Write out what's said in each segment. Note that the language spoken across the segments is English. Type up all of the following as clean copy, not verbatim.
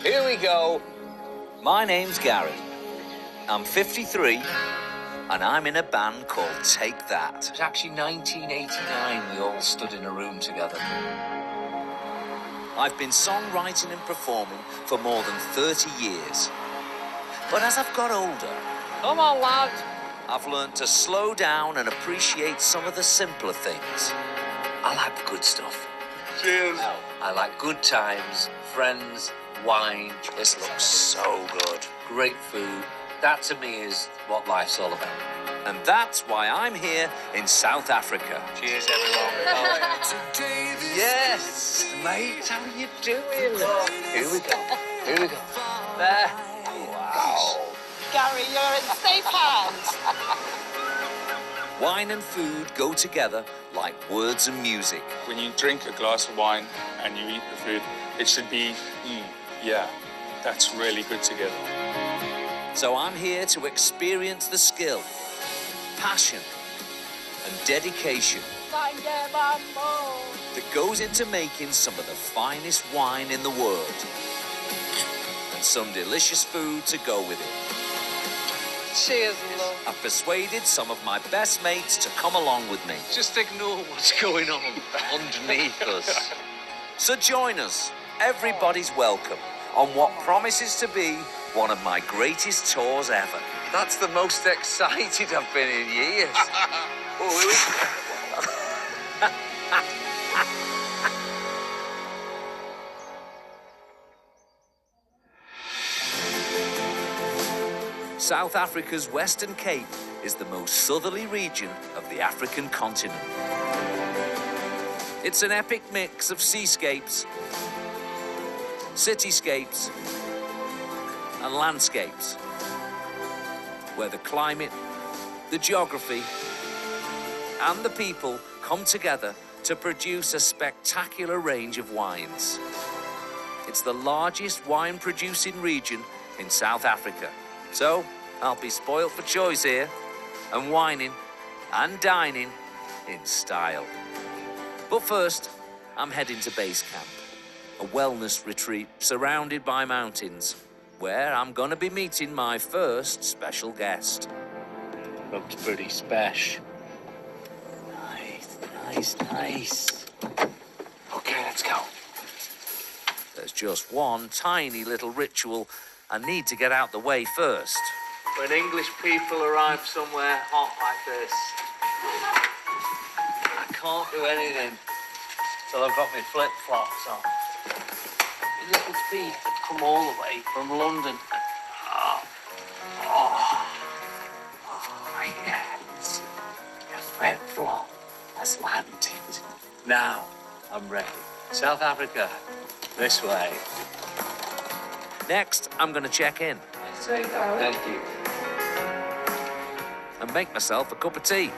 Here we go. My name's Gary. I'm 53, and I'm in a band called Take That. It was actually 1989 we all stood in a room together. I've been songwriting and performing for more than 30 years. But as I've got older, Come on, lad. I've learned to slow down and appreciate some of the simpler things. I like the good stuff. Cheers. I like good times, friends, wine. This looks so good. Great food. That to me is what life's all about. And that's why I'm here in South Africa. Cheers, everyone. Yes, mate, how are you doing? Here we go. Here we go. There. Wow. Gary, you're in safe hands. Wine and food go together like words and music. When you drink a glass of wine and you eat the food, it should be, yeah, that's really good together. So I'm here to experience the skill, passion, and dedication that goes into making some of the finest wine in the world. And some delicious food to go with it. Cheers, love. I've persuaded some of my best mates to come along with me. Just ignore what's going on underneath us. So join us, everybody's welcome, on what promises to be one of my greatest tours ever. That's the most excited I've been in years. South Africa's Western Cape is the most southerly region of the African continent. It's an epic mix of seascapes, cityscapes, and landscapes, where the climate, the geography, and the people come together to produce a spectacular range of wines. It's the largest wine-producing region in South Africa. So, I'll be spoilt for choice here, and wining and dining in style. But first, I'm heading to base camp, a wellness retreat surrounded by mountains, where I'm going to be meeting my first special guest. Looks pretty special. Nice. Okay, let's go. There's just one tiny little ritual I need to get out the way first. When English people arrive somewhere hot like this, I can't do anything till I've got my flip-flops on. My little feet have come all the way from London. Yes. Your flip-flop has landed. Now I'm ready. South Africa, this way. Next, I'm going to check in Thank you. and make myself a cup of tea.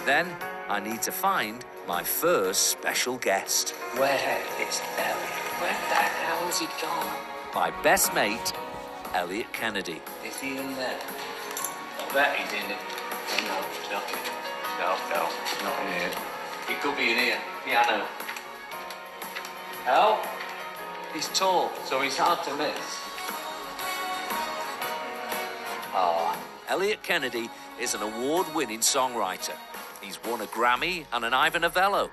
Then, I need to find my first special guest. Where is Elliot? Where the hell has he gone? My best mate, Elliot Kennedy. Is he in there? I bet he's in it. No, not in here. He could be in here. Piano. Help? He's tall, so he's hard to miss. Elliot Kennedy is an award-winning songwriter. He's won a Grammy and an Ivor Novello,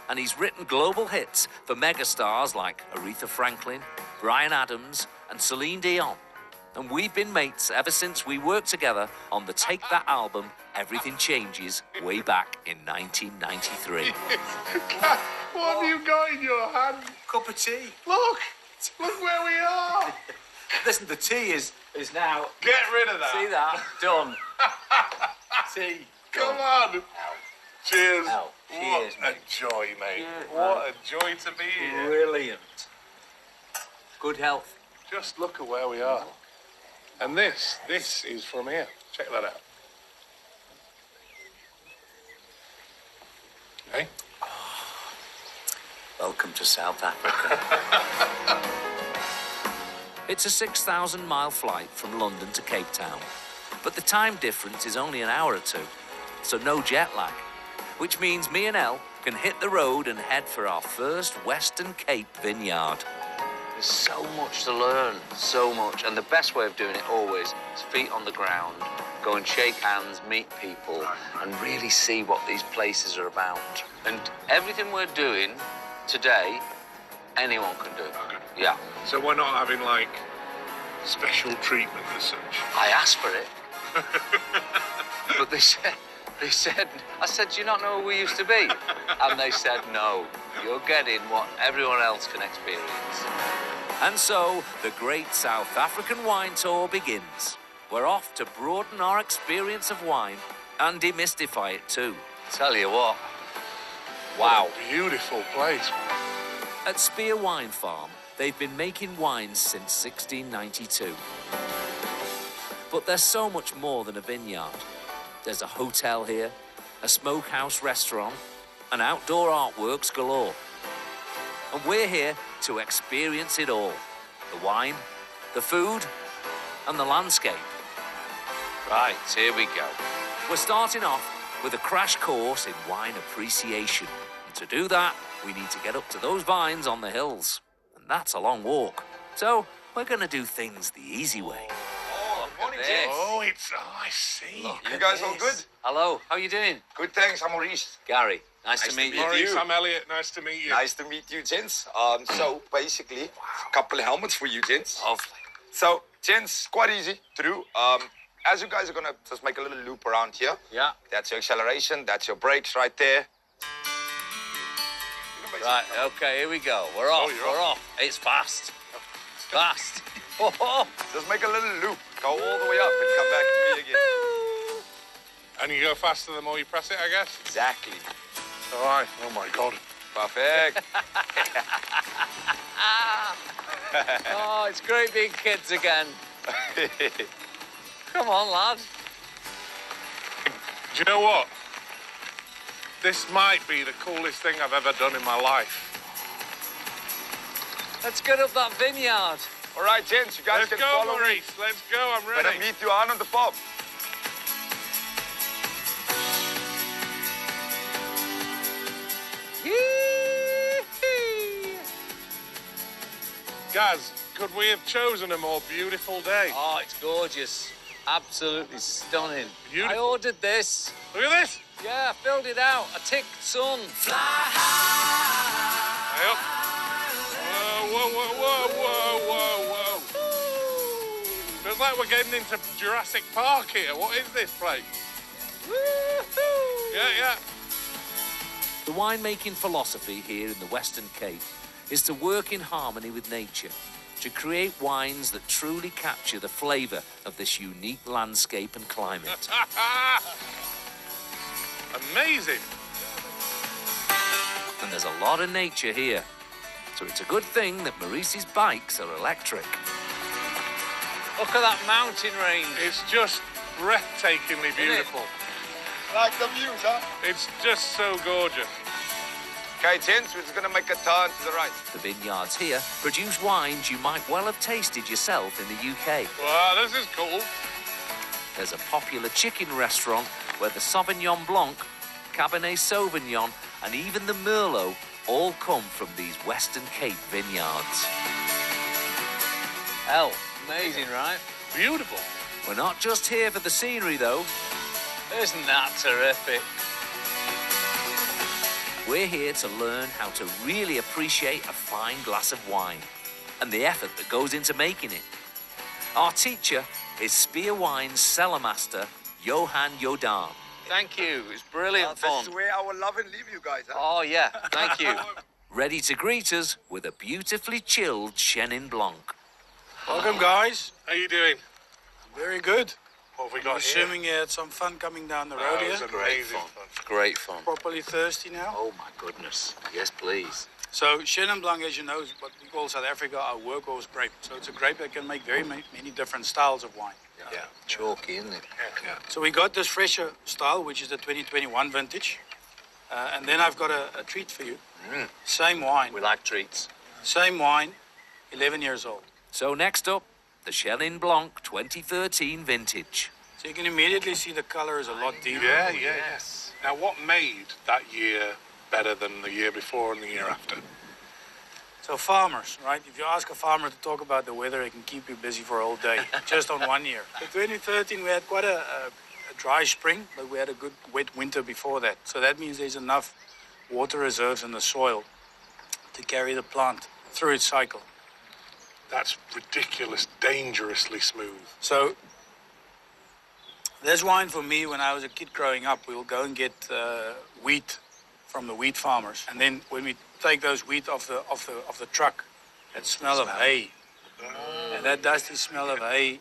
and he's written global hits for megastars like Aretha Franklin, Bryan Adams, and Celine Dion. And we've been mates ever since we worked together on the Take That album, Everything Changes, way back in 1993. What have you got in your hand? Cup of tea. Look where we are. Listen, the tea is now. Get rid of that. See that? Done. Tea. Come done. on. Cheers. Ow. Cheers, What a mate. joy, mate. Cheers, What a joy to be here. Brilliant. Good health. Just look at where we are. And this is from here. Check that out. Hey? Welcome to South Africa. It's a 6,000-mile flight from London to Cape Town, but the time difference is only an hour or two, so no jet lag, which means me and Elle can hit the road and head for our first Western Cape vineyard. There's so much to learn, so much. And the best way of doing it always is feet on the ground, go and shake hands, meet people, and really see what these places are about. And everything we're doing today, anyone can do. Yeah. So we're not having, like, special treatment as such? I asked for it. But they said, I said, do you not know who we used to be? And they said, no, you're getting what everyone else can experience. And so, the great South African wine tour begins. We're off to broaden our experience of wine and demystify it too. Tell you what, wow. What a beautiful place. At Spear Wine Farm, they've been making wines since 1692. But there's so much more than a vineyard. There's a hotel here, a smokehouse restaurant, and outdoor artworks galore. And we're here to experience it all. The wine, the food, and the landscape. Right, here we go. We're starting off with a crash course in wine appreciation. And to do that, we need to get up to those vines on the hills. And that's a long walk. So we're going to do things the easy way. Morning, I see. You guys all good? Hello, how you doing? Good, thanks. I'm Maurice. Gary, nice to Nice to meet meet you. Maurice, you. I'm Elliot. Nice to meet you. Nice to meet you, gents. So basically, a couple of helmets for you, gents. Lovely. So, gents, quite easy to do. As you guys are gonna just make a little loop around here. Yeah. That's your acceleration. That's your brakes right there. Right, okay, here we go. We're off, you're we're off. It's fast. Fast. Oh. Just make a little loop. Go all the way up and come back to me again. And you go faster the more you press it, I guess? Exactly. All right. Oh, my God. Perfect. Oh, it's great being kids again. Come on, lad. Do you know what? This might be the coolest thing I've ever done in my life. Let's get up that vineyard. All right, gents, you guys Let's can go, follow me. Maurice. Let's go. I'm Better ready. meet you on the farm. Gaz, could we have chosen a more beautiful day? Oh, it's gorgeous. Absolutely stunning. Beautiful. I ordered this. Look at this. Yeah, I filled it out. A ticked sun. Hey up. Whoa, whoa, whoa, whoa, whoa, whoa, whoa. Feels like we're getting into Jurassic Park here. What is this place? Yeah. The winemaking philosophy here in the Western Cape is to work in harmony with nature, to create wines that truly capture the flavour of this unique landscape and climate. Amazing. And there's a lot of nature here. So it's a good thing that Maurice's bikes are electric. Look at that mountain range. It's just breathtakingly beautiful. Like the views, huh? It's just so gorgeous. Okay, gents, we're just gonna make a turn to the right. The vineyards here produce wines you might well have tasted yourself in the UK. Wow, this is cool. There's a popular chicken restaurant where the Sauvignon Blanc, Cabernet Sauvignon, and even the Merlot all come from these Western Cape vineyards. Hell, amazing, right? Beautiful. We're not just here for the scenery, though. Isn't that terrific? We're here to learn how to really appreciate a fine glass of wine and the effort that goes into making it. Our teacher is Spear Wine's cellar master, Johan Jodan. Thank you. It's brilliant fun. This is where I will love and leave you guys, huh? Oh, yeah. Thank you. Ready to greet us with a beautifully chilled Chenin Blanc. Welcome, guys. How you doing? Very good. What have we I'm got here? assuming you had some fun coming down the road Oh, here. it's amazing fun. Great fun. Properly thirsty now. Oh, my goodness. Yes, please. So Chenin Blanc, as you know, is what we call South Africa our workhorse grape. So it's a grape that can make very many different styles of wine. Yeah. Chalky, isn't it? So we got this fresher style, which is the 2021 vintage. And then I've got a treat for you. Same wine. We like treats. Same wine, 11 years old. So next up, the Chenin Blanc 2013 vintage. So you can immediately see the color is a lot deeper. Yeah. Now, what made that year better than the year before and the year after? So farmers, right? If you ask a farmer to talk about the weather, it can keep you busy for a whole day, just on 1 year. In 2013, we had quite a dry spring, but we had a good wet winter before that. So that means there's enough water reserves in the soil to carry the plant through its cycle. That's ridiculous, dangerously smooth. So this wine for me, when I was a kid growing up, we will go and get wheat from the wheat farmers, and then when we take those wheat off the truck, that smell of hay, and that dusty smell of hay.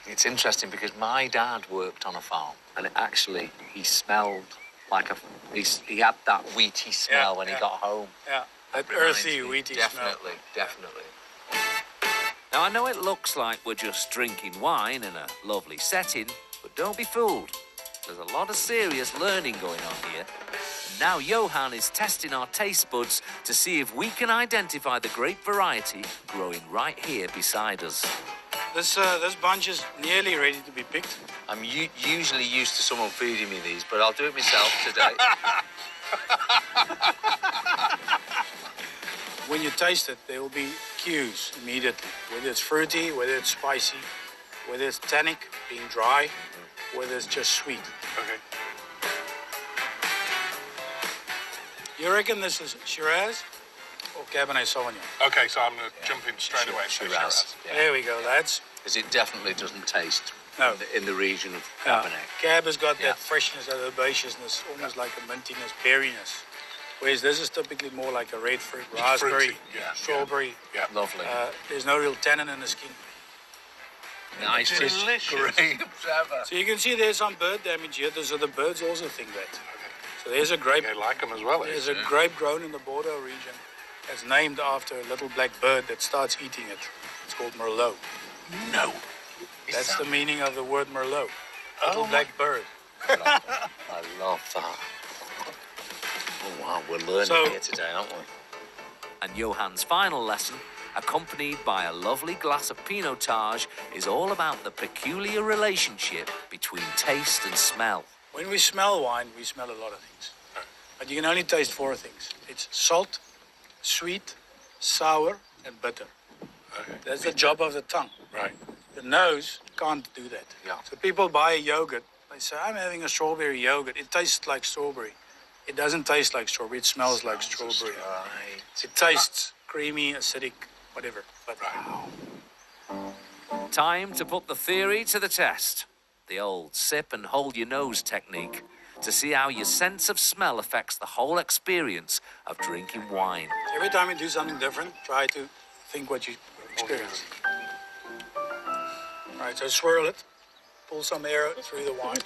It's interesting because my dad worked on a farm, and he smelled like he had that wheaty smell when he got home. Yeah, that Reminds earthy, me, wheaty definitely, smell. Definitely. Now, I know it looks like we're just drinking wine in a lovely setting, but don't be fooled. There's a lot of serious learning going on here. And now Johan is testing our taste buds to see if we can identify the grape variety growing right here beside us. This bunch is nearly ready to be picked. I'm usually used to someone feeding me these, but I'll do it myself today. When you taste it, there will be cues immediately, whether it's fruity, whether it's spicy, whether it's tannic, being dry, whether it's just sweet. Okay. You reckon this is Shiraz or Cabernet Sauvignon? Okay, so I'm going to jump in straight away. Shiraz. Yeah. There we go, lads. Because it definitely doesn't taste No. in the region of Yeah. Cabernet. Cab has got Yeah. that freshness, that herbaceousness, almost like a mintiness, berryness. Whereas this is typically more like a red fruit, raspberry, Fruity, yeah, strawberry. Yeah. Lovely. There's no real tannin in the skin. Nice. Delicious. Grapes ever. So you can see there's some bird damage here. So the birds also think that. So there's a grape. They like them as well. There's a grape grown in the Bordeaux region that's named after a little black bird that starts eating it. It's called Merlot. No. That's the meaning of the word Merlot. Little black bird. I love that. Oh, wow, we're learning So- here today, aren't we? And Johan's final lesson, accompanied by a lovely glass of Pinotage, is all about the peculiar relationship between taste and smell. When we smell wine, we smell a lot of things. But you can only taste 4 things. It's salt, sweet, sour, and bitter. Okay. That's the job of the tongue. Right. The nose can't do that. Yeah. So people buy a yogurt. They say, I'm having a strawberry yogurt. It tastes like strawberry. It doesn't taste like strawberry. It smells like strawberry. Right. It tastes creamy, acidic, whatever. But Time to put the theory to the test. The old sip and hold your nose technique to see how your sense of smell affects the whole experience of drinking wine. every time you do something different, try to think what you experience. All right, so swirl it. Pull some air through the wine.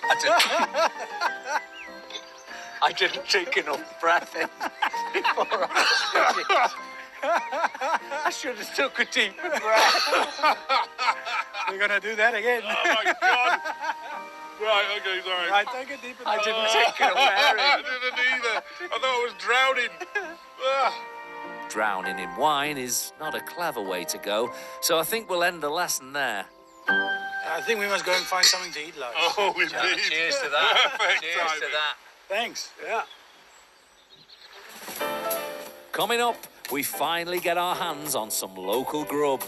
I didn't take enough breath in before I should have took a deeper breath. We're going to do that again. Oh my God. Right, okay, sorry. Right, take a deep I inhale. didn't take enough air I in. didn't either. I thought I was drowning. Ah. Drowning in wine is not a clever way to go, so I think we'll end the lesson there. I think we must go and find something to eat, lads. Oh, indeed. Cheers to that. Perfect Cheers to timing. that. Thanks. Yeah. Coming up, we finally get our hands on some local grub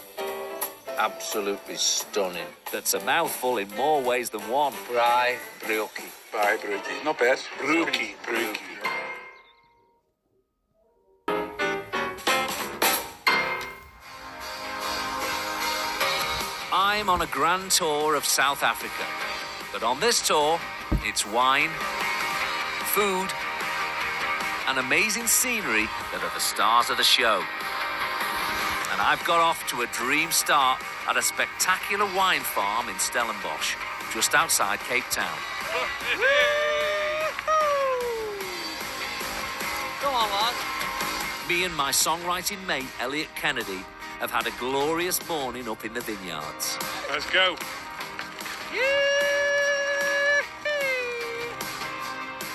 Absolutely stunning. that's a mouthful in more ways than one. Brai brioche. Bye, Brookie. Not bad. Brookie. I'm on a grand tour of South Africa, but on this tour, it's wine, food, and amazing scenery that are the stars of the show. And I've got off to a dream start at a spectacular wine farm in Stellenbosch, just outside Cape Town. Come on, lad. Me and my songwriting mate, Elliot Kennedy, have had a glorious morning up in the vineyards. Let's go.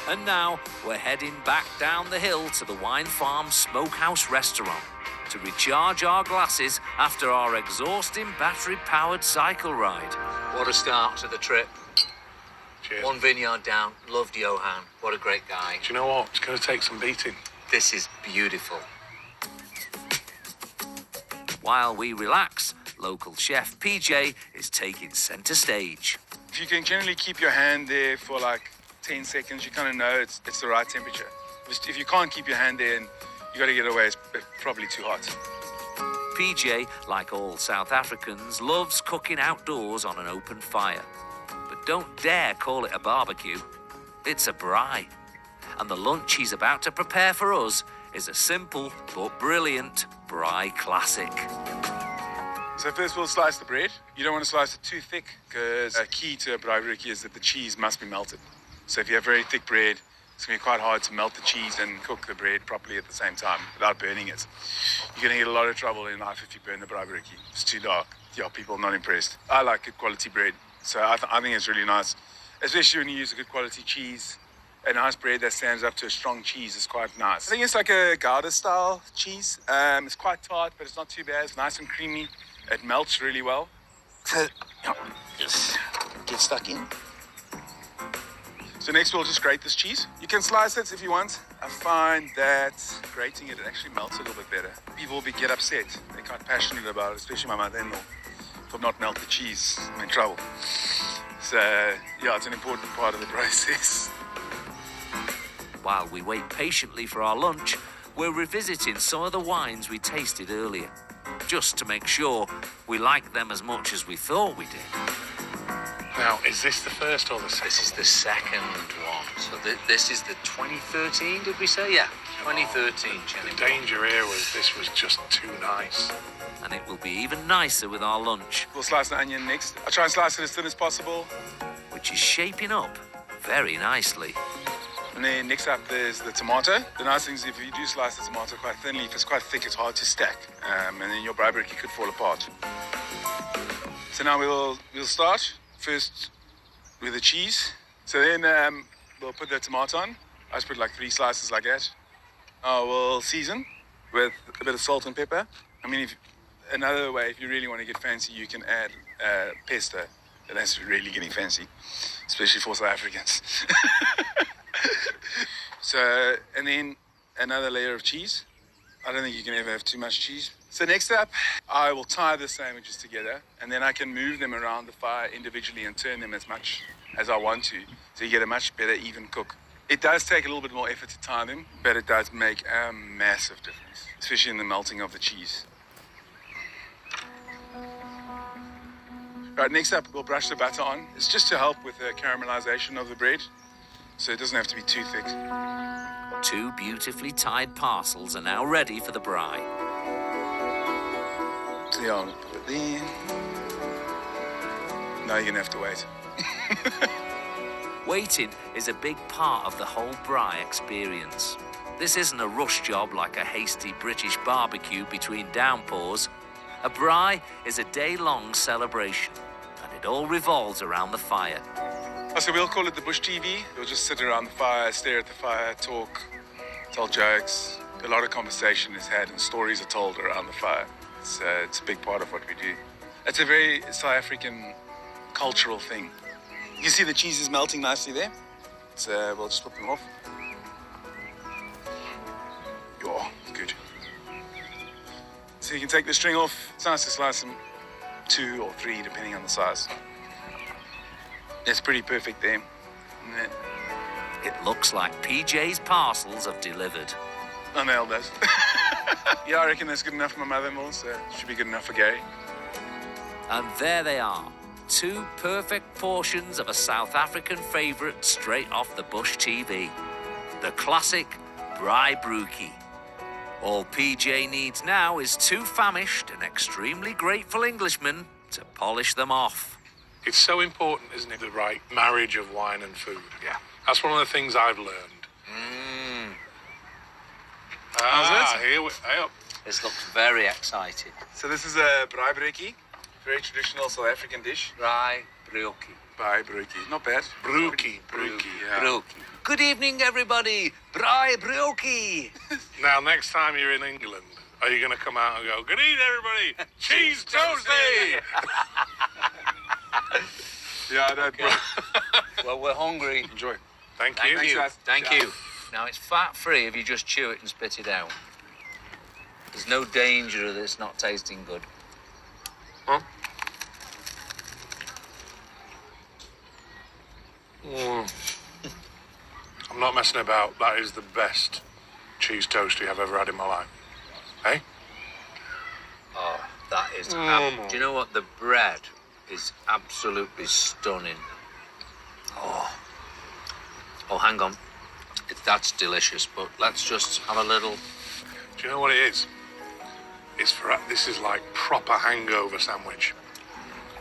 And now we're heading back down the hill to the Wine Farm Smokehouse restaurant to recharge our glasses after our exhausting battery-powered cycle ride. What a start to the trip. Cheers. One vineyard down. Loved Johan. What a great guy. Do you know what? It's going to take some beating. This is beautiful. While we relax, local chef PJ is taking centre stage. If you can generally keep your hand there for like 10 seconds, you kind of know it's the right temperature. If you can't keep your hand there and you got to get away, it's probably too hot. PJ, like all South Africans, loves cooking outdoors on an open fire. But don't dare call it a barbecue. It's a braai. And the lunch he's about to prepare for us is a simple but brilliant braai classic. So first we'll slice the bread. You don't want to slice it too thick because a key to a braai brookie is that the cheese must be melted. So if you have very thick bread, it's going to be quite hard to melt the cheese and cook the bread properly at the same time without burning it. You're going to get a lot of trouble in life if you burn the braai brookie. It's too dark. Yeah, people are not impressed. I like good quality bread, so I think it's really nice, especially when you use a good quality cheese. A nice bread that stands up to a strong cheese is quite nice. I think it's like a Gouda style cheese. It's quite tart, but it's not too bad. It's nice and creamy. It melts really well. So, just get stuck in. So next we'll just grate this cheese. You can slice it if you want. I find that grating it actually melts a little bit better. People will get upset. They're quite passionate about it, especially my mother-in-law. If I've not melted the cheese, I'm in trouble. So yeah, it's an important part of the process. While we wait patiently for our lunch, we're revisiting some of the wines we tasted earlier, just to make sure we like them as much as we thought we did. Now, is this the first or the second? This is the second one. So this is the 2013, did we say? Yeah, 2013 Chenin The Blanc. danger here was this was just too nice. And it will be even nicer with our lunch, We'll slice the onion next. I try and slice it as thin as possible. which is shaping up very nicely. And then next up there's the tomato. The nice thing is if you do slice the tomato quite thinly, if it's quite thick, it's hard to stack. And then your braai brookie could fall apart. So now we'll start first with the cheese. So then we'll put the tomato on. I just put like 3 slices like that. We'll season with a bit of salt and pepper. I mean, another way, if you really want to get fancy, you can add pesto. And that's really getting fancy, especially for South Africans. So, and then another layer of cheese. I don't think you can ever have too much cheese. So next up, I will tie the sandwiches together, and then I can move them around the fire individually and turn them as much as I want to, so you get a much better even cook. It does take a little bit more effort to tie them, but it does make a massive difference, especially in the melting of the cheese. Right, next up, we'll brush the butter on. It's just to help with the caramelization of the bread, so it doesn't have to be too thick. 2 beautifully tied parcels are now ready for the braai. So yeah, I'll put it there. Now you're gonna have to wait. Waiting is a big part of the whole braai experience. This isn't a rush job like a hasty British barbecue between downpours. A braai is a day-long celebration, and it all revolves around the fire. So we'll call it the bush TV. We'll just sit around the fire, stare at the fire, talk, tell jokes. A lot of conversation is had and stories are told around the fire. It's a big part of what we do. It's a very South African cultural thing. You see the cheese is melting nicely there. So we'll just flip them off. Oh, good. So you can take the string off. It's nice to slice them 2 or 3 depending on the size. It's pretty perfect there. It looks like PJ's parcels have delivered. I nailed that. Yeah, I reckon that's good enough for my mother-in-law, so it should be good enough for Gary. And there they are, 2 perfect portions of a South African favourite straight off the Bush TV. The classic braai brookie. All PJ needs now is 2 famished and extremely grateful Englishmen to polish them off. It's so important, isn't it, the right marriage of wine and food? Yeah. That's one of the things I've learned. How's it? Here we go. This looks very exciting. So this is a braai brookie, very traditional South African dish. Braai brookie. Braai brookie, not bad. Brookie. Yeah. Brookie. Good evening, everybody. Braai brookie. Now, next time you're in England, are you going to come out and go, good evening, everybody, cheese toasty? Yeah, that. Well, we're hungry. Enjoy. Thank Thank you. you. guys. Thank Cheers. you. Now, it's fat-free if you just chew it and spit it out. There's no danger of this not tasting good. Huh? I'm not messing about. That is the best cheese toastie I've ever had in my life. Hey? Oh, that is... Mm. Do you know what? The bread is absolutely stunning. Oh, hang on. That's delicious, but let's just have a little... Do you know what it is? This is like proper hangover sandwich.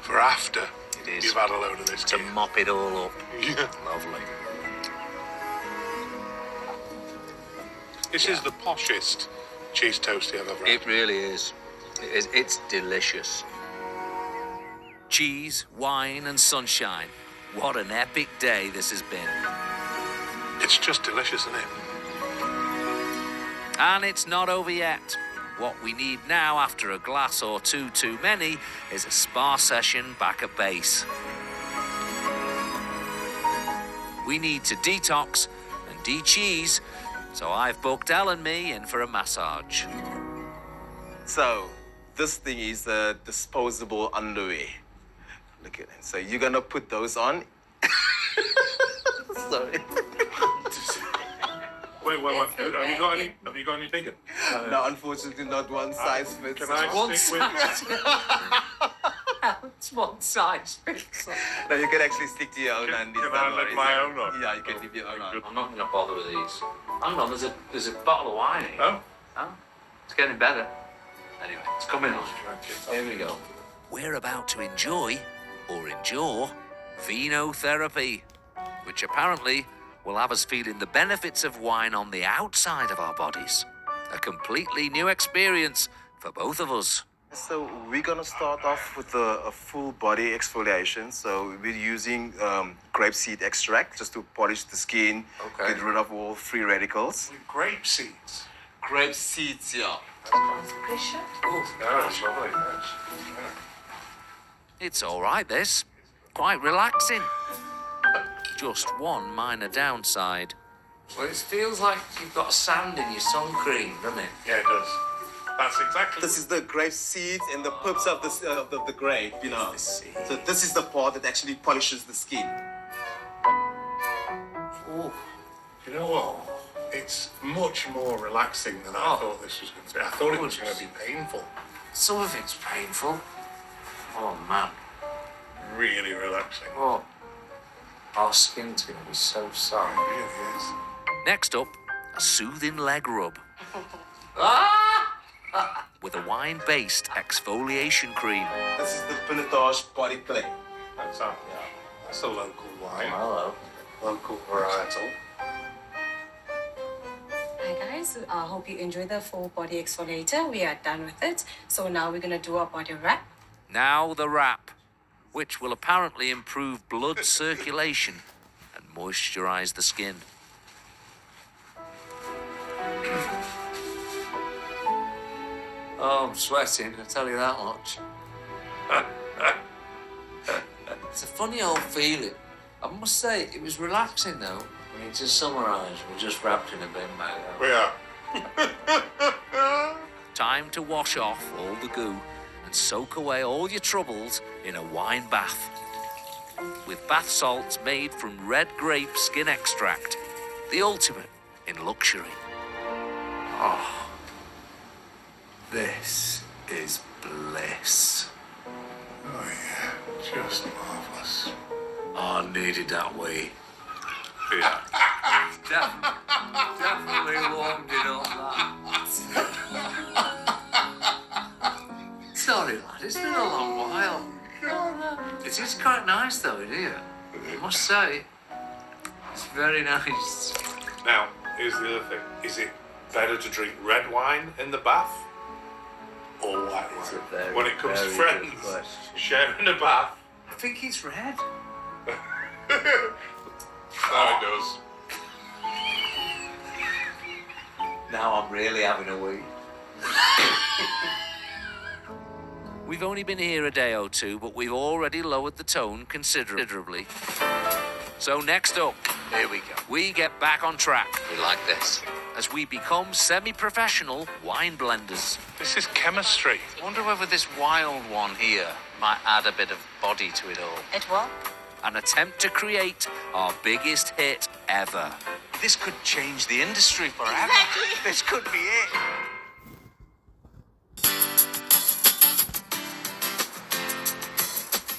For after It is. you've had a load of this. To gear. mop it all up. Yeah. Lovely. This is the poshest cheese toastie I've ever had. It really is. It's delicious. Cheese, wine, and sunshine. What an epic day this has been. It's just delicious, isn't it? And it's not over yet. What we need now, after a glass or two too many, is a spa session back at base. We need to detox and de-cheese, so I've booked Elle and me in for a massage. So, this thing is a disposable underwear. Look at it. So you're gonna put those on. Sorry. Wait. Have you got any bigger? No, unfortunately, not one size fits Can all. I One stick with... It's one size fits all. No, you can actually stick to your own undies. can don't I worry. leave my own on? Yeah, you can leave your own on. I'm not going to bother with these. Hang on, there's a bottle of wine here. Oh? Oh, it's getting better. Anyway, it's coming on. Here we go. We're about to enjoy, or endure, venotherapy, which apparently will have us feeling the benefits of wine on the outside of our bodies. A completely new experience for both of us. So we're gonna start off with a full body exfoliation. So we're using grapeseed extract just to polish the skin, Okay. get rid of all free radicals. Grape seeds. Grape seeds, yeah. Yeah, that's lovely. Yes. It's all right, this. Quite relaxing. Just one minor downside. Well, it feels like you've got sand in your sun cream, doesn't it? Yeah, it does. That's exactly... This is the grape seeds and the pips of the grape, you know. So this is the part that actually polishes the skin. Ooh. You know what? It's much more relaxing than I thought this was going to be. I thought it was going to be painful. Some of it's painful. Oh, man. Really relaxing. Oh, our skin's going to be so It soft. really is. Next up, a soothing leg rub with a wine-based exfoliation cream. This is the Pinotage body play. That's a local wine. Hello. Local varietal. Hi guys, I hope you enjoyed the full body exfoliator. We are done with it. So now we're gonna do our body wrap. Now the wrap, which will apparently improve blood circulation and moisturize the skin. Oh, I'm sweating, I tell you that much. It's a funny old feeling. I must say, it was relaxing though. I mean, to summarise, we're just wrapped in a bin bag. We are. Time to wash off all the goo and soak away all your troubles in a wine bath. With bath salts made from red grape skin extract, the ultimate in luxury. Oh, this is bliss. Oh, yeah. Just marvellous. I needed that wee. Yeah. Definitely warmed it up, that. Sorry, lad, it's been a long while. It is quite nice, though, isn't it? I must say, it's very nice. Now, here's the other thing. Is it better to drink red wine in the bath or white It's a wine? very, When it comes to very good friends question. sharing a bath, I think it's red. now it does. Now I'm really having a wee. We've only been here a day or two, but we've already lowered the tone considerably. So next up, Here we go. we get back on track We like this. as we become semi-professional wine blenders. This is chemistry. I wonder whether this wild one here might add a bit of body to it all. It will. An attempt to create our biggest hit ever. This could change the industry forever. This could be it.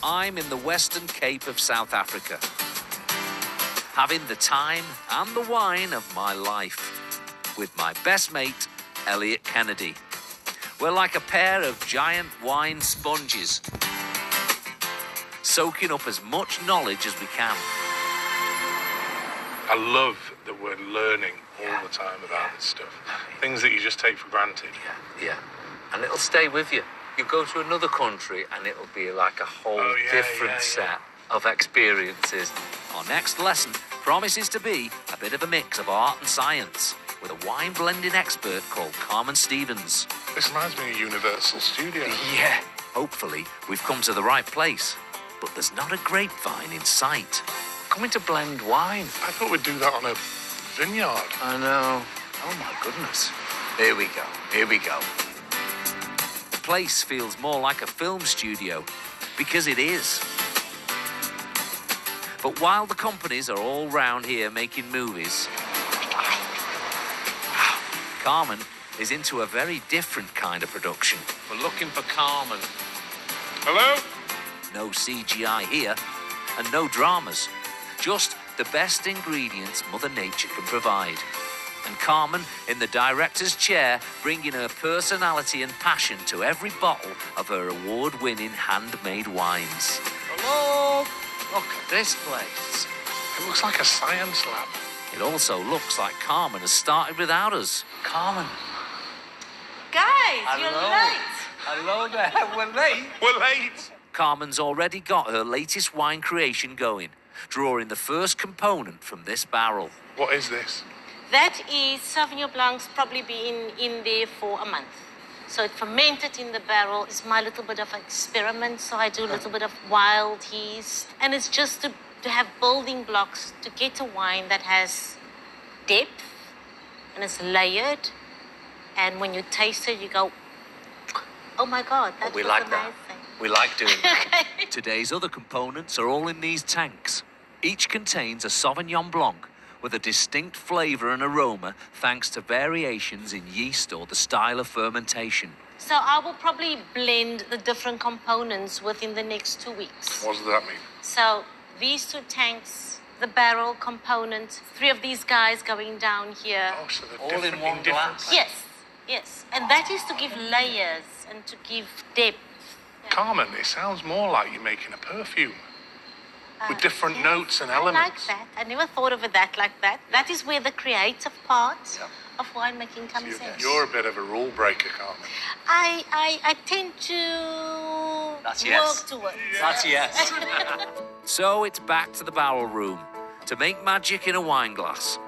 I'm in the Western Cape of South Africa, having the time and the wine of my life with my best mate, Elliot Kennedy. We're like a pair of giant wine sponges, soaking up as much knowledge as we can. I love that we're learning all the time about this stuff. Things that you just take for granted. Yeah. And it'll stay with you. You go to another country and it'll be like a whole different set of experiences. Our next lesson promises to be a bit of a mix of art and science with a wine blending expert called Carmen Stevens. This reminds me of Universal Studios. Yeah. Hopefully, we've come to the right place, but there's not a grapevine in sight. Coming to blend wine. I thought we'd do that on a vineyard. I know. Oh my goodness. Here we go. Here we go. The place feels more like a film studio, because it is. But while the companies are all round here making movies, Carmen is into a very different kind of production. We're looking for Carmen. Hello? No CGI here, and no dramas. Just the best ingredients Mother Nature can provide. And Carmen in the director's chair, bringing her personality and passion to every bottle of her award-winning handmade wines. Hello? Look at this place. It looks like a science lab. It also looks like Carmen has started without us. Carmen. Guys, you're late. Hello there. We're late. We're late. Carmen's already got her latest wine creation going, drawing the first component from this barrel. What is this? That is Sauvignon Blanc's probably been in there for a month. So it fermented in the barrel. It's my little bit of experiment. So I do a little bit of wild yeast. And it's just to have building blocks to get a wine that has depth and it's layered. And when you taste it, you go, oh my God, that We was like amazing. that. We like doing that. Okay. Today's other components are all in these tanks. Each contains a Sauvignon Blanc with a distinct flavour and aroma thanks to variations in yeast or the style of fermentation. So I will probably blend the different components within the next 2 weeks. What does that mean? So these 2 tanks, the barrel component, 3 of these guys going down here. Oh, so they're All different in one different glass? Yes, yes. And that is to give layers and to give depth. Carmen, it sounds more like you're making a perfume with different notes and elements. I like that. I never thought of it like that. That is where the creative part of winemaking comes in. You're a bit of a rule breaker, Carmen. I tend to That's work yes. towards. That's yes. So it's back to the barrel room to make magic in a wine glass.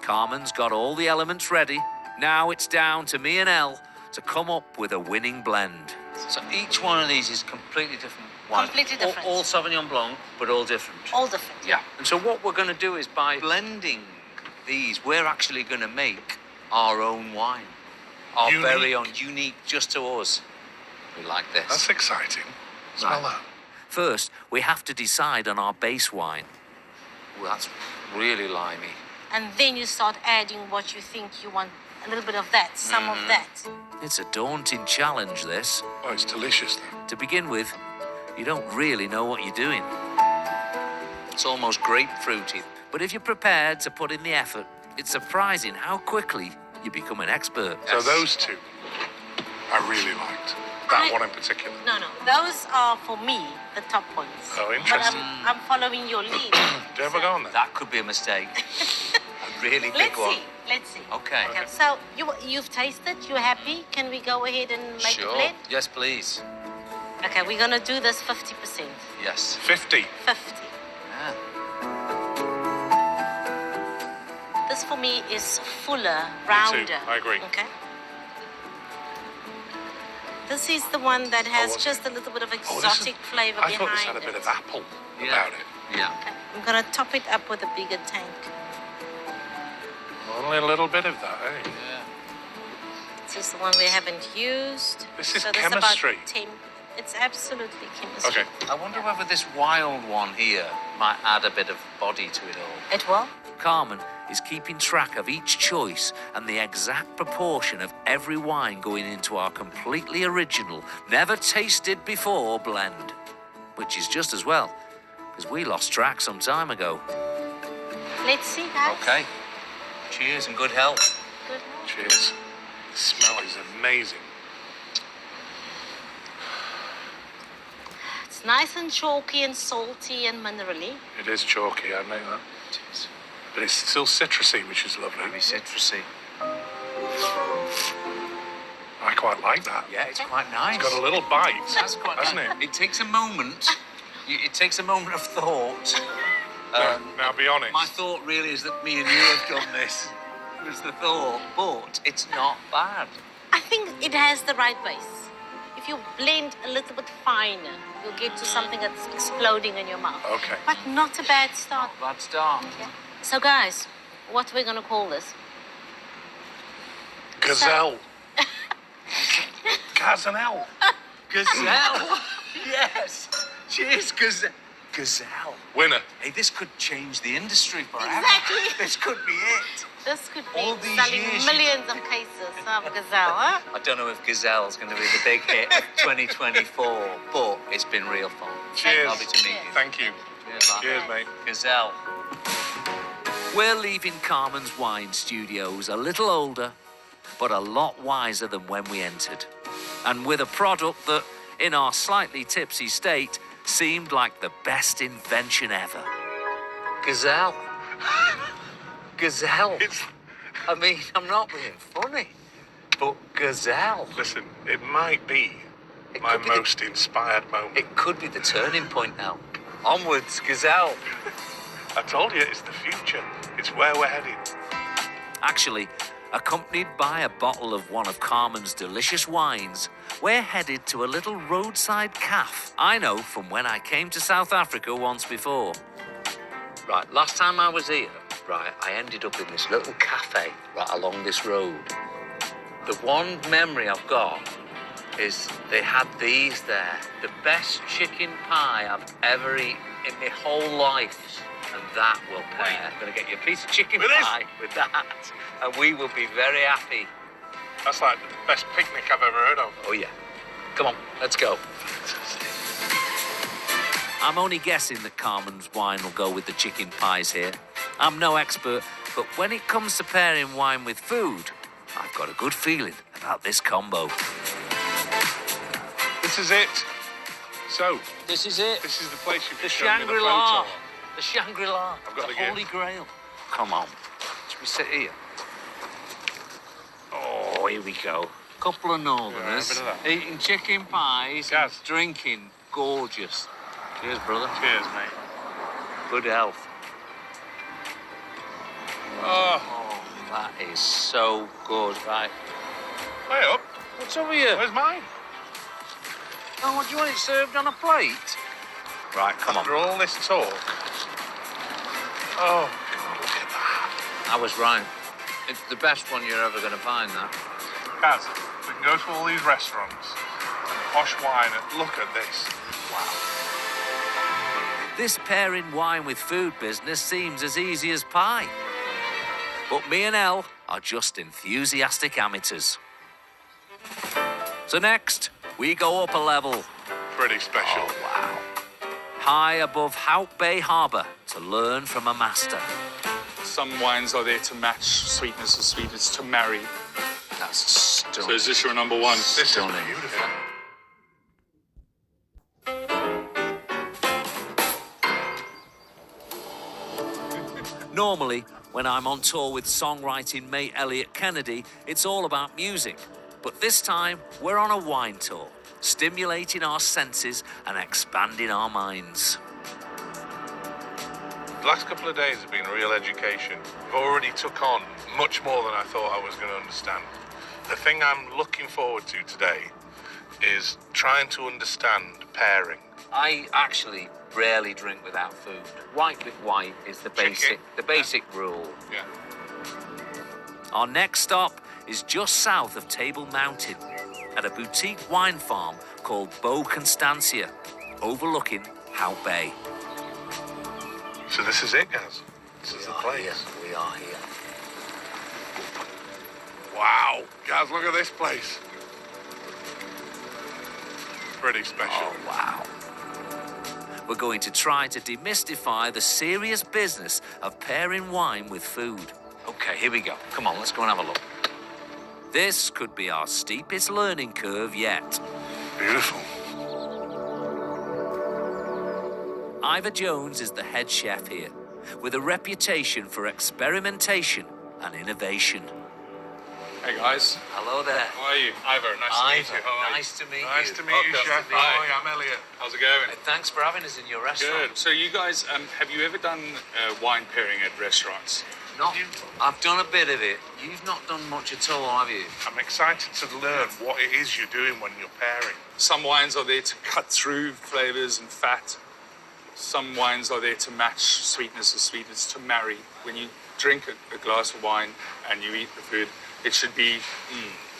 Carmen's got all the elements ready. Now it's down to me and Elle to come up with a winning blend. So each one of these is completely different wine. Completely different. All Sauvignon Blanc, but all different. All different. Yeah. And so what we're going to do is by blending these, we're actually going to make our own wine. Our Unique. very own, unique just to us. We like this. That's exciting. Smell that. First, we have to decide on our base wine. Well, that's really limey. And then you start adding what you think you want. A little bit of that, some of that. It's a daunting challenge, this. Oh, it's delicious, though. To begin with, you don't really know what you're doing. It's almost grapefruity. But if you're prepared to put in the effort, it's surprising how quickly you become an expert. So those 2, I really liked. That one in particular. No, those are for me, the top ones. Oh, interesting. But I'm following your lead. Do you ever go on that? That could be a mistake. A really big Let's one. see. Let's see. Okay. So you've tasted. You're happy. Can we go ahead and make Sure. a blend? Yes, please. Okay, we're gonna do this 50%. Yes. 50. 50. Yeah. This for me is fuller, rounder. I agree. Okay. This is the one that has was just a little bit of this is- exotic flavor I behind thought this had a it. bit of apple Yeah. about it. Yeah. Okay, I'm gonna top it up with a bigger tank. Only a little bit of that, eh? This is the one we haven't used. This is so there's chemistry. About 10. It's absolutely chemistry. Okay. I wonder whether this wild one here might add a bit of body to it all. It will. Carmen is keeping track of each choice and the exact proportion of every wine going into our completely original, never tasted before blend. Which is just as well, because we lost track some time ago. Let's see, guys. Okay. Cheers and good health. Good. Cheers. The smell is amazing. It's nice and chalky and salty and minerally. It is chalky, I admit that. But it's still citrusy, which is lovely. Very citrusy. I quite like that. Yeah, it's quite nice. It's got a little bite, That's quite hasn't nice. it? It takes a moment. It takes a moment of thought. Now, be honest. My thought really is that me and you have done this. It was the thought, but it's not bad. I think it has the right base. If you blend a little bit finer, you'll get to something that's exploding in your mouth. Okay. But not a bad start. Bad start. Okay. So, guys, what we're gonna call this? Gazelle. Gazelle. Gazelle. Yes. Cheers, Gazelle. Gazelle. Winner. Hey, this could change the industry forever. Exactly. This could be it. This could be All these selling years millions of cases of Gazelle, huh? I don't know if Gazelle's going to be the big hit of 2024, but it's been real fun. Cheers. Lovely to meet you. Thank you. Cheers, man. Cheers, mate. Gazelle. We're leaving Carmen's wine studios a little older, but a lot wiser than when we entered. And with a product that, in our slightly tipsy state, seemed like the best invention ever. Gazelle. Gazelle. It's, I mean, I'm not being funny, but Gazelle. listen, it might be It my could be the- most inspired moment. It could be the turning point now. Onwards, Gazelle. I told you, it's the future. It's where we're heading. Actually, accompanied by a bottle of one of Carmen's delicious wines, we're headed to a little roadside cafe I know from when I came to South Africa once before. Right, last time I was here, right, I ended up in this little cafe right along this road. The one memory I've got is they had these there. The best chicken pie I've ever eaten in my whole life. And that will pair. I'm going to get you a piece of chicken With this? pie with that. And we will be very happy. That's like the best picnic I've ever heard of. Oh, yeah. Come on, let's go. I'm only guessing that Carmen's wine will go with the chicken pies here. I'm no expert, but when it comes to pairing wine with food, I've got a good feeling about this combo. This is it. So, This is it. this is the place you've The shown me the Shangri-La. photo. The Shangri-La. I've got the the gift. Holy Grail. Come on. Should we sit here? Oh, here we go. Couple of northerners Yeah, a bit of that. eating chicken pies, and Gaz. drinking. Gorgeous. Cheers, brother. Cheers, mate. Good health. Oh, Oh, that is so good. Right. way up. What's over here? Where's mine? Oh, what do you want it served on a plate? Right, come on. After all this talk. Oh, God, look at that. I was right. It's the best one you're ever going to find, that. Guys, we can go to all these restaurants and posh wine and look at this. This pairing wine with food business seems as easy as pie. But me and Elle are just enthusiastic amateurs. So next, we go up a level. Pretty special. Wow. High above Hout Bay Harbour to learn from a master. Some wines are there to match sweetness and sweetness to marry. That's stunning. So is this your number one? This is Stunning. beautiful. Normally, when I'm on tour with songwriting mate Elliot Kennedy, it's all about music. But this time, we're on a wine tour, stimulating our senses and expanding our minds. The last couple of days have been real education. I've already took on much more than I thought I was going to understand. The thing I'm looking forward to today is trying to understand pairing. I actually rarely drink without food. White with white is the basic rule. Yeah. Our next stop is just south of Table Mountain at a boutique wine farm called Beau Constancia, overlooking Howe Bay. So this is it, guys. This is the place. We are here. Wow. Guys, look at this place. Pretty special. Oh, wow. We're going to try to demystify the serious business of pairing wine with food. Okay, here we go. Come on, let's go and have a look. This could be our steepest learning curve yet. Beautiful. Ivor Jones is the head chef here, with a reputation for experimentation and innovation. Hey, guys. Hello there. How are you? Ivor, nice to meet you. How are you? Nice to meet you. Nice to meet you, Chef. Hi, I'm Elliot. How's it going? Thanks for having us in your restaurant. Good. So you guys, have you ever done wine pairing at restaurants? Not, I've done a bit of it. You've not done much at all, have you? I'm excited to learn what it is you're doing when you're pairing. Some wines are there to cut through flavors and fat. Some wines are there to match sweetness and sweetness, to marry. When you drink a glass of wine and you eat the food, it should be,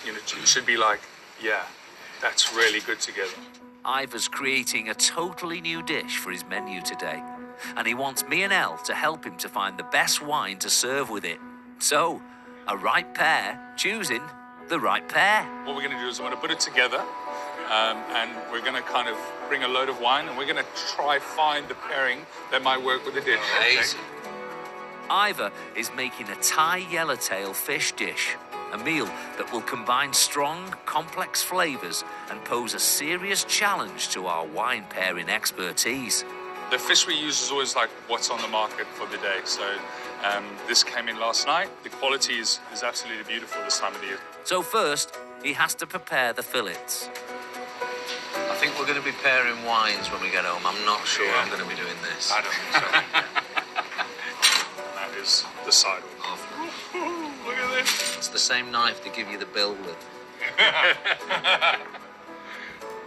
it should be like, yeah, that's really good together. Ivor's creating a totally new dish for his menu today, and he wants me and Elle to help him to find the best wine to serve with it. So, a right pair, choosing the right pair. What we're going to do is we're going to put it together, and we're going to kind of bring a load of wine, and we're going to try find the pairing that might work with the dish. Amazing. Ivor is making a Thai yellowtail fish dish, a meal that will combine strong, complex flavors and pose a serious challenge to our wine pairing expertise. The fish we use is always like what's on the market for the day. So this came in last night. The quality is absolutely beautiful this time of the year. So first, he has to prepare the fillets. I think we're going to be pairing wines when we get home. I'm not sure I'm going to be doing this. I don't think so. That is the sidewalk. Look at this. It's the same knife they give you the bill with.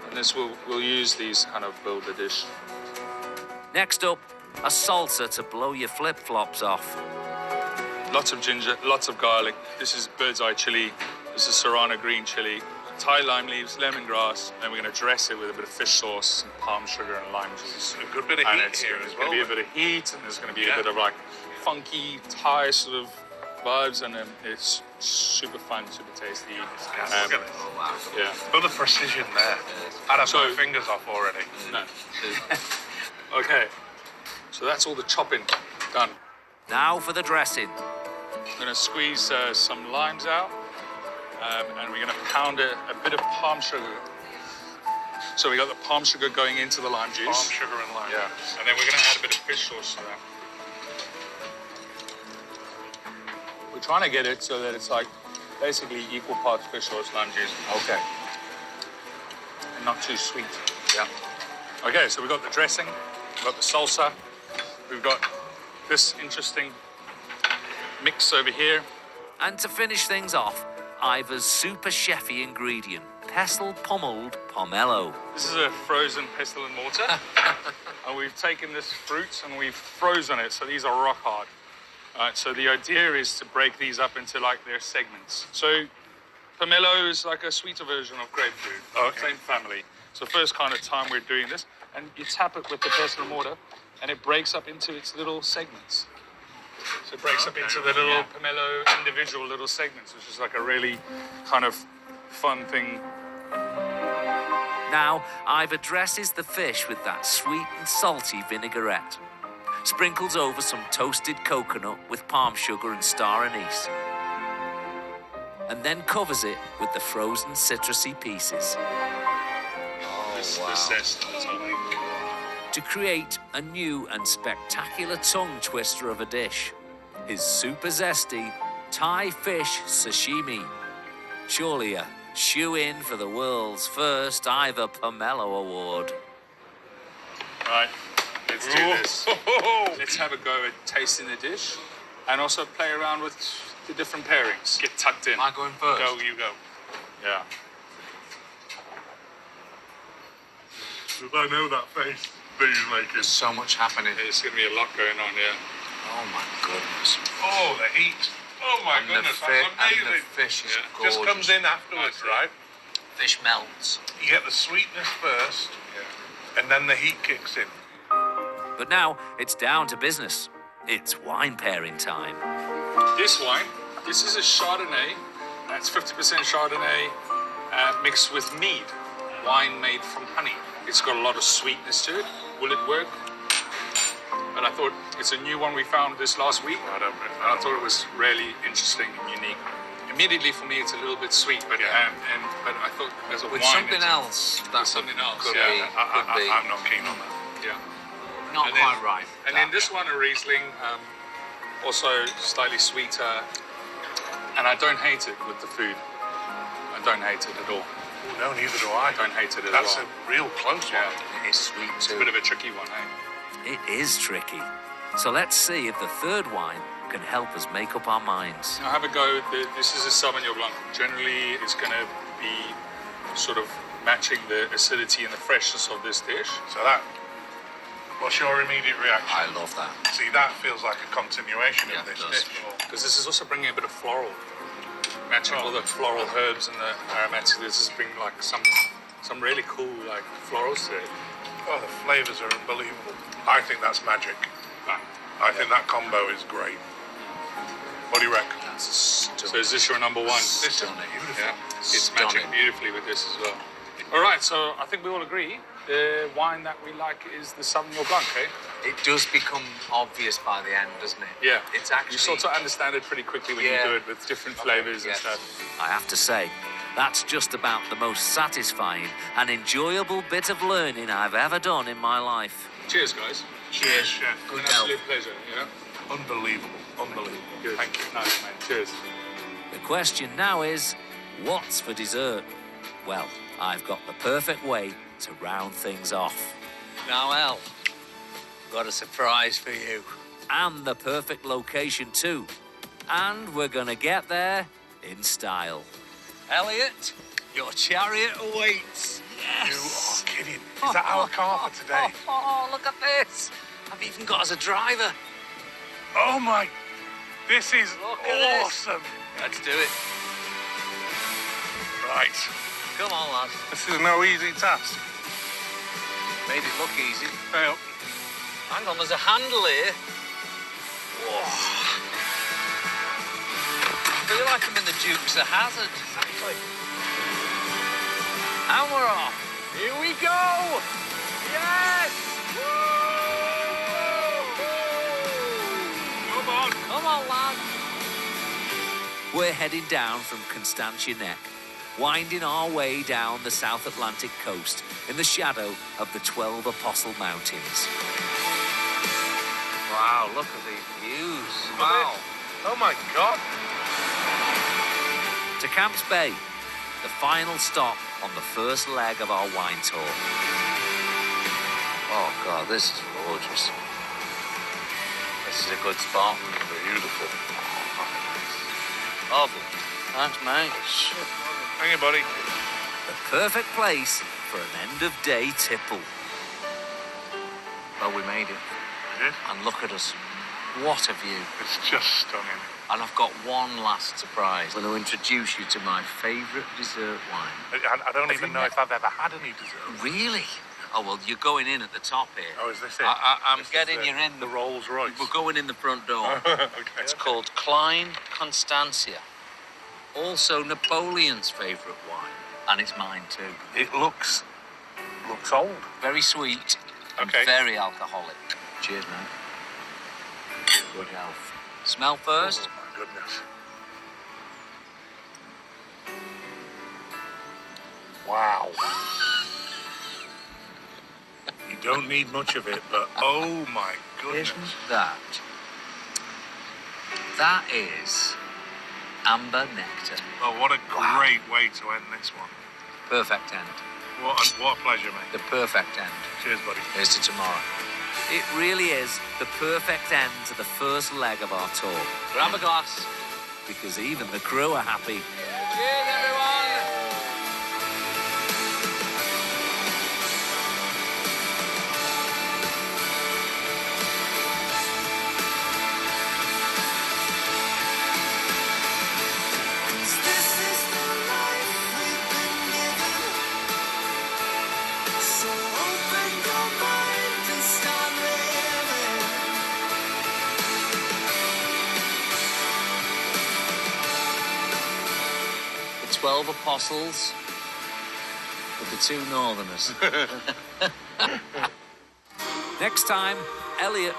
And this we'll use these kind of build a dish. Next up, a salsa to blow your flip-flops off. Lots of ginger, lots of garlic. This is bird's eye chili. This is serrano green chili. Thai lime leaves, lemongrass. Then we're going to dress it with a bit of fish sauce, some palm sugar and lime juice. A good bit of heat here as well. There's going to be a bit of heat, and there's going to be a bit of like funky Thai sort of vibes, and it's super fun, super tasty. Look at this. Oh, wow. Yeah. Look at the precision there. I'd have my fingers off already. No. Okay. So that's all the chopping done. Now for the dressing. I'm going to squeeze some limes out, and we're going to pound a bit of palm sugar. So we got the palm sugar going into the lime juice. Palm sugar and lime. Yeah. And then we're going to add a bit of fish sauce to that. We're trying to get it so that it's like basically equal parts fish sauce, lime juice. Okay. And not too sweet. Yeah. Okay, so we've got the dressing, we've got the salsa, we've got this interesting mix over here. And to finish things off, Ivor's super chefy ingredient, pestle pummeled pomelo. This is a frozen pestle and mortar. And we've taken this fruit and we've frozen it, so these are rock hard. So the idea is to break these up into like their segments. So pomelo is like a sweeter version of grapefruit. Okay. Same family. So first kind of time we're doing this, and you tap it with the pestle and mortar, and it breaks up into its little segments. So it breaks up into the little pomelo individual little segments, which is like a really kind of fun thing. Now, Ivor dresses the fish with that sweet and salty vinaigrette. Sprinkles over some toasted coconut with palm sugar and star anise. And then covers it with the frozen citrusy pieces. This zest on the top. To create a new and spectacular tongue twister of a dish, his super zesty Thai fish sashimi. Surely a shoe-in for the world's first Ivor Pomelo Award. Right, let's do this. Let's have a go at tasting the dish and also play around with the different pairings. Get tucked in. Am I going first? Go, you go. Yeah. I know that face that he's making. There's so much happening. There's going to be a lot going on, yeah. Oh my goodness. Oh, the heat. Oh my And goodness, the that's and amazing. the fish is Just gorgeous. comes in afterwards, right? Fish melts. You get the sweetness first, and then the heat kicks in. But now it's down to business. It's wine pairing time. This wine, this is a Chardonnay. That's 50% Chardonnay mixed with mead. Wine made from honey. It's got a lot of sweetness to it. Will it work? And I thought it's a new one we found this last week. I don't know. And I thought it was really interesting and unique. Immediately for me, it's a little bit sweet, but but I thought as a With wine, something else. That's something else. Could Yeah. be. Could be. I'm not keen on that. Yeah. Not And quite then- right. And then this one, a Riesling, also slightly sweeter. And I don't hate it with the food. I don't hate it at all. Oh, no, neither do I. I don't hate it at That's all. a real close Yeah. one. It is sweet It's a too. bit of a tricky one, eh? It is tricky. So let's see if the third wine can help us make up our minds. Now have a go. This is a Sauvignon Blanc. Generally, it's going to be sort of matching the acidity and the freshness of this dish. So that, what's your immediate reaction? I love that. See, that feels like a continuation Yeah, of it this does. dish. Because this is also bringing a bit of floral. Matching all the floral herbs and the aromatics. This is bringing like some really cool like florals to it. Oh, the flavours are unbelievable. I think that's magic. I think that combo is great. What do you reckon? So is this your number one? This is beautiful. Yeah, it's matching beautifully with this as well. All right, so I think we all agree the wine that we like is the Sauvignon Blanc, eh? It does become obvious by the end, doesn't it? Yeah. It's actually. You sort of understand it pretty quickly when you do it with different flavors and yes. stuff. I have to say, that's just about the most satisfying and enjoyable bit of learning I've ever done in my life. Cheers, guys. Cheers, chef. Good An health. absolute pleasure, you know? Unbelievable. Unbelievable. Good. Thank you. Nice, man. Cheers. The question now is, what's for dessert? Well, I've got the perfect way to round things off. Now, El, got a surprise for you. And the perfect location too. And we're gonna get there in style. Elliot, your chariot awaits. You are kidding. Is that our car for today? Oh, look at this. I've even got us a driver. Oh my. This is Look at this. awesome. Let's do it. Right. Come on, lads. This is no easy task. Made it look easy. Stay up. Hang on, there's a handle here. Whoa. I feel like I'm in the Dukes of Hazzard. Exactly. And we're off. Here we go. Yes. Come on. Come on, lads. We're heading down from Constantia Neck, winding our way down the South Atlantic coast in the shadow of the 12 Apostle Mountains. Wow, look at these views. Wow. Oh my God. To Camps Bay, the final stop on the first leg of our wine tour. Oh, God, this is gorgeous. This is a good spot. Beautiful. Lovely. Thanks, mate. Thank you, buddy. The perfect place for an end-of-day tipple. Well, we made it. We did. And look at us. What a view. It's just stunning. And I've got one last surprise. I'm going to introduce you to my favourite dessert wine. I don't even know if I've ever had any dessert. Really? Oh, well, you're going in at the top here. Oh, is this it? I'm This is getting the- you in. The Rolls Royce. We're going in the front door. Okay. It's called Klein Constantia. Also Napoleon's favourite wine. And it's mine too. It looks old. Very sweet and Okay. very alcoholic. Cheers, mate. Good health. Smell first. Oh my goodness. Wow. You don't need much of it, but oh my goodness. Isn't that? That is amber nectar. Oh, what a great way to end this one. Perfect end. What a pleasure, mate. The perfect end. Cheers, buddy. Here's to tomorrow. It really is the perfect end to the first leg of our tour, Grab a glass. because even the crew are happy. Cheers, everyone. 12 apostles with the 2 northerners. Next time, Elliot